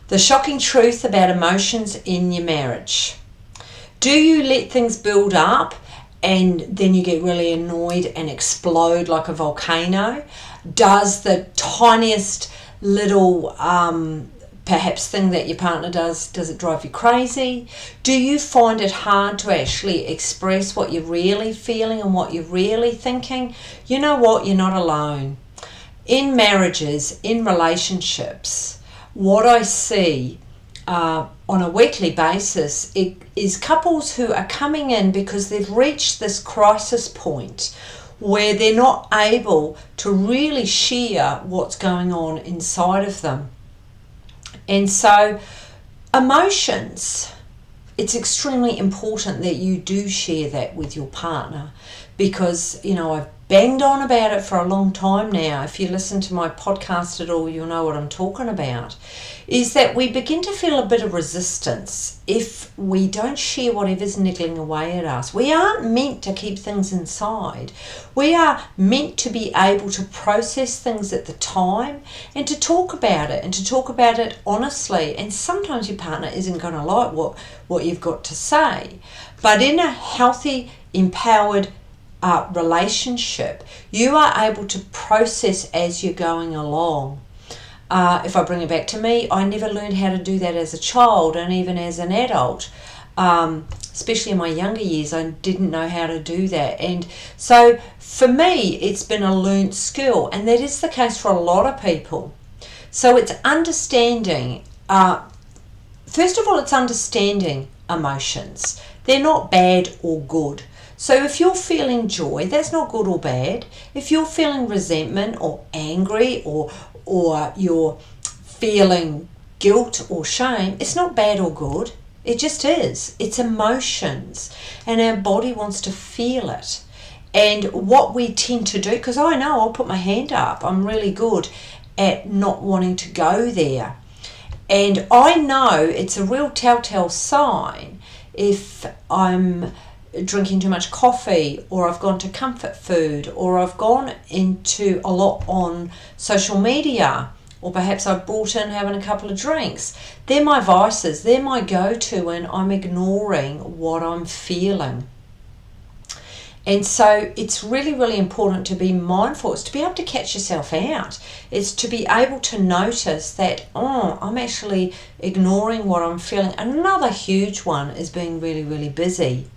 The shocking truth about emotions in your marriage. Do you let things build up and then you get really annoyed and explode like a volcano? Does the tiniest little perhaps thing that your partner does it drive you crazy? Do you find it hard to actually express what you're really feeling and what you're really thinking? You know what? You're not alone. In marriages, in relationships, what I see on a weekly basis is couples who are coming in because they've reached this crisis point where they're not able to really share what's going on inside of them. And so emotions, it's extremely important that you do share that with your partner, because I've banged on about it for a long time now. If you listen to my podcast at all, you'll know what I'm talking about. Is that we begin to feel a bit of resistance if we don't share whatever's niggling away at us. We aren't meant to keep things inside. We are meant to be able to process things at the time and to talk about it, and to talk about it honestly. And sometimes your partner isn't going to like what you've got to say. But in a healthy, empowered relationship, you are able to process as you're going along. If I bring it back to me, I never learned how to do that as a child, and even as an adult, especially in my younger years, I didn't know how to do that. And so for me, it's been a learnt skill, and that is the case for a lot of people. So it's understanding, first of all, it's understanding emotions. They're not bad or good. So if you're feeling joy, that's not good or bad. If you're feeling resentment or angry, or you're feeling guilt or shame, it's not bad or good. It just is. It's emotions, and our body wants to feel it. And what we tend to do, because I know I'll put my hand up, I'm really good at not wanting to go there. And I know it's a real telltale sign if I'm drinking too much coffee, or I've gone to comfort food, or I've gone into a lot on social media, or perhaps I've brought in having a couple of drinks. They're my vices, they're my go-to, and I'm ignoring what I'm feeling. And so it's really, really important to be mindful. It's to be able to catch yourself out. It's to be able to notice that, I'm actually ignoring what I'm feeling. Another huge one is being really, really busy.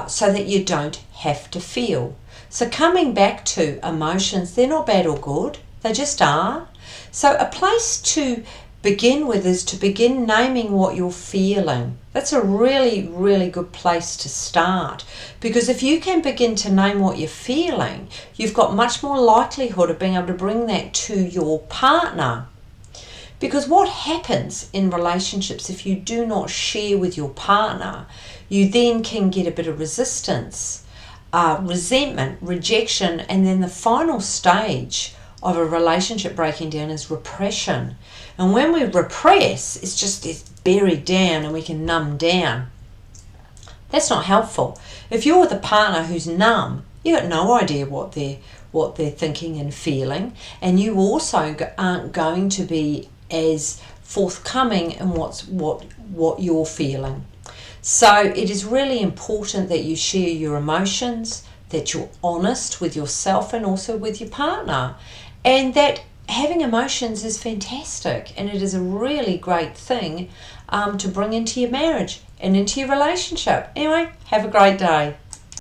So that you don't have to feel. So coming back to emotions, they're not bad or good, they just are. So a place to begin with is to begin naming what you're feeling. That's a really, really good place to start, because if you can begin to name what you're feeling, you've got much more likelihood of being able to bring that to your partner. Because what happens in relationships, if you do not share with your partner, you then can get a bit of resistance, resentment, rejection, and then the final stage of a relationship breaking down is repression. And when we repress, it's buried down and we can numb down. That's not helpful. If you're with a partner who's numb, you've got no idea what they're thinking and feeling, and you also aren't going to be as forthcoming in what you're feeling. So it is really important that you share your emotions, that you're honest with yourself and also with your partner, and that having emotions is fantastic, and it is a really great thing to bring into your marriage and into your relationship. Anyway, have a great day.